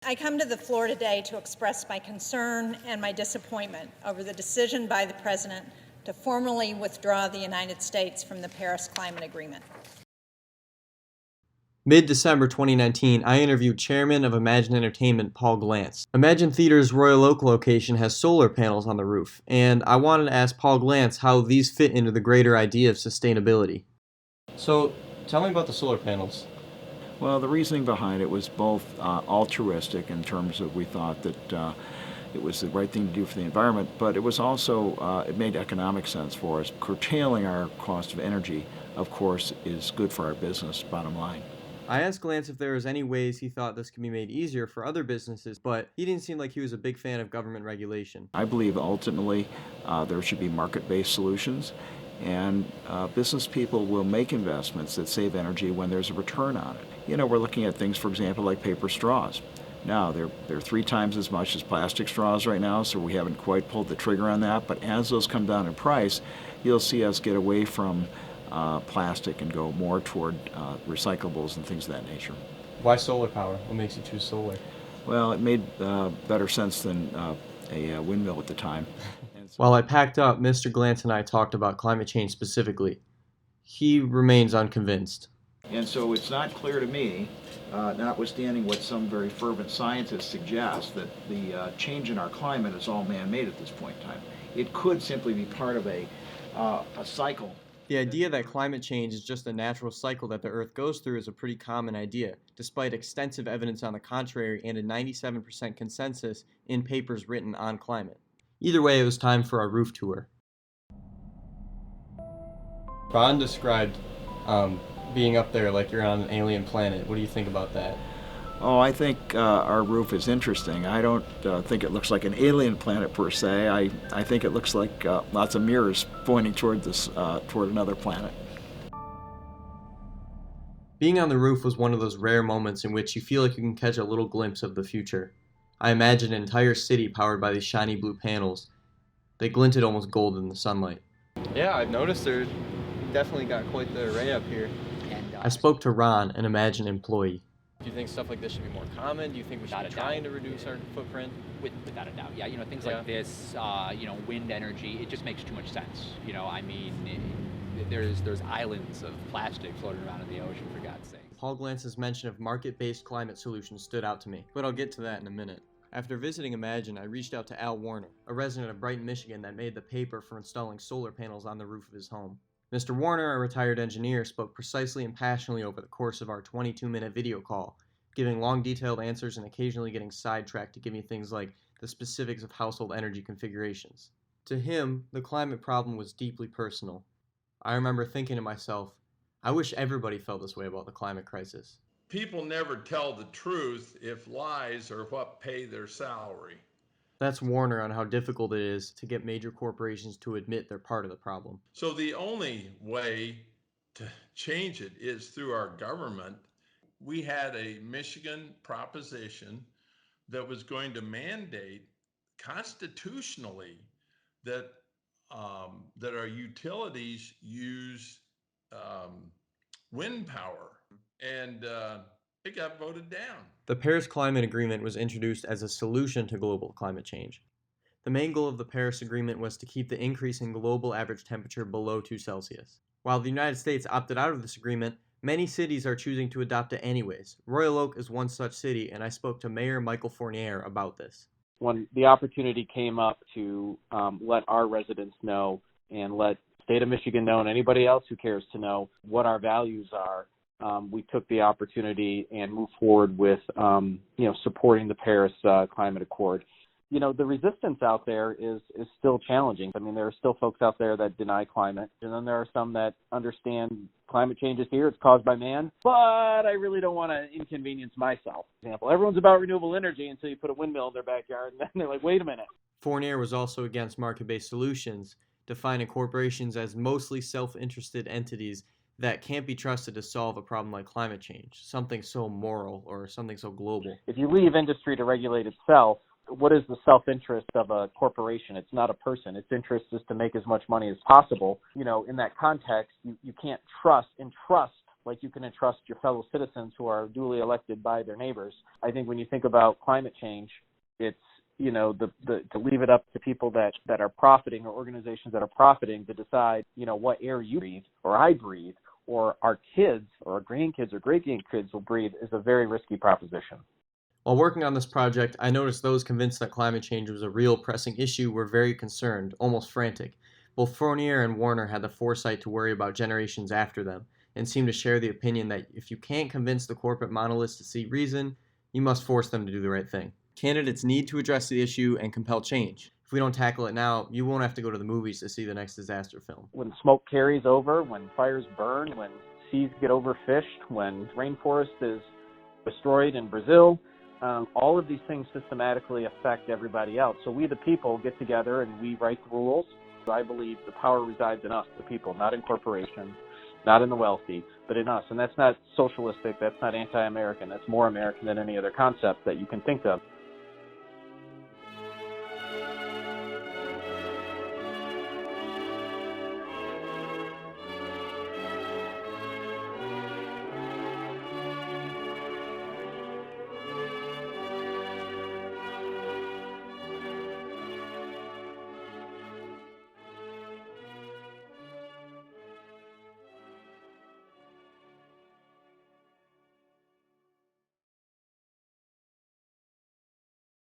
I come to the floor today to express my concern and my disappointment over the decision by the President to formally withdraw the United States from the Paris Climate Agreement. Mid-December 2019, I interviewed Chairman of Emagine Entertainment, Paul Glantz. Emagine Theater's Royal Oak location has solar panels on the roof, and I wanted to ask Paul Glantz how these fit into the greater idea of sustainability. So, tell me about the solar panels. Well, the reasoning behind it was both altruistic in terms of we thought that it was the right thing to do for the environment, but it was also, it made economic sense for us. Curtailing our cost of energy, of course, is good for our business, bottom line. I asked Glantz if there was any ways he thought this could be made easier for other businesses, but he didn't seem like he was a big fan of government regulation. I believe ultimately there should be market-based solutions, and business people will make investments that save energy when there's a return on it. You know, we're looking at things, for example, like paper straws. Now, they're 3 times as much as plastic straws right now, so we haven't quite pulled the trigger on that, but as those come down in price, you'll see us get away from plastic and go more toward recyclables and things of that nature. Why solar power? What makes you choose solar? Well, it made better sense than a windmill at the time. While I packed up, Mr. Glantz and I talked about climate change specifically. He remains unconvinced. And so it's not clear to me, notwithstanding what some very fervent scientists suggest, that the change in our climate is all man-made at this point in time. It could simply be part of a cycle. The idea that climate change is just a natural cycle that the Earth goes through is a pretty common idea, despite extensive evidence on the contrary and a 97% consensus in papers written on climate. Either way, it was time for our roof tour. Ron described being up there like you're on an alien planet. What do you think about that? Oh, I think our roof is interesting. I don't think it looks like an alien planet per se. I think it looks like lots of mirrors pointing toward toward another planet. Being on the roof was one of those rare moments in which you feel like you can catch a little glimpse of the future. I imagined an entire city powered by these shiny blue panels. They glinted almost gold in the sunlight. Yeah, I've noticed they're definitely got quite the array up here. I spoke to Ron, an Emagine employee. Do you think stuff like this should be more common? Do you think we should be trying to reduce our footprint? Without a doubt, yeah. You know, things like this, you know, wind energy, it just makes too much sense. You know, I mean, there's islands of plastic floating around in the ocean, for God's sake. Paul Glantz's mention of market-based climate solutions stood out to me, but I'll get to that in a minute. After visiting Emagine, I reached out to Al Warner, a resident of Brighton, Michigan that made the paper for installing solar panels on the roof of his home. Mr. Warner, a retired engineer, spoke precisely and passionately over the course of our 22-minute video call, giving long detailed answers and occasionally getting sidetracked to give me things like the specifics of household energy configurations. To him, the climate problem was deeply personal. I remember thinking to myself, I wish everybody felt this way about the climate crisis. People never tell the truth if lies are what pay their salary. That's Warner on how difficult it is to get major corporations to admit they're part of the problem. So the only way to change it is through our government. We had a Michigan proposition that was going to mandate constitutionally that our utilities use wind power, and it got voted down. The Paris Climate Agreement was introduced as a solution to global climate change. The main goal of the Paris Agreement was to keep the increase in global average temperature below 2 Celsius. While the United States opted out of this agreement, many cities are choosing to adopt it anyways. Royal Oak is one such city, and I spoke to Mayor Michael Fournier about this. When the opportunity came up to let our residents know and let the state of Michigan know and anybody else who cares to know what our values are, we took the opportunity and moved forward with, supporting the Paris Climate Accord. You know, the resistance out there is still challenging. I mean, there are still folks out there that deny climate, and then there are some that understand climate change is here, it's caused by man, but I really don't want to inconvenience myself. For example, everyone's about renewable energy until you put a windmill in their backyard, and then they're like, wait a minute. Fournier was also against market-based solutions, defining corporations as mostly self-interested entities that can't be trusted to solve a problem like climate change, something so moral or something so global. If you leave industry to regulate itself, what is the self-interest of a corporation? It's not a person. Its interest is to make as much money as possible. You know, in that context, you can't entrust like you can entrust your fellow citizens who are duly elected by their neighbors. I think when you think about climate change, it's, to leave it up to people that are profiting, or organizations that are profiting, to decide, what air you breathe or I breathe or our kids or our grandkids or great-grandkids will breathe is a very risky proposition. While working on this project, I noticed those convinced that climate change was a real pressing issue were very concerned, almost frantic. Both Fournier and Warner had the foresight to worry about generations after them, and seemed to share the opinion that if you can't convince the corporate monoliths to see reason, you must force them to do the right thing. Candidates need to address the issue and compel change. If we don't tackle it now, you won't have to go to the movies to see the next disaster film. When smoke carries over, when fires burn, when seas get overfished, when rainforest is destroyed in Brazil, all of these things systematically affect everybody else. So we, the people, get together and we write the rules. I believe the power resides in us, the people, not in corporations, not in the wealthy, but in us. And that's not socialistic, that's not anti-American, that's more American than any other concept that you can think of.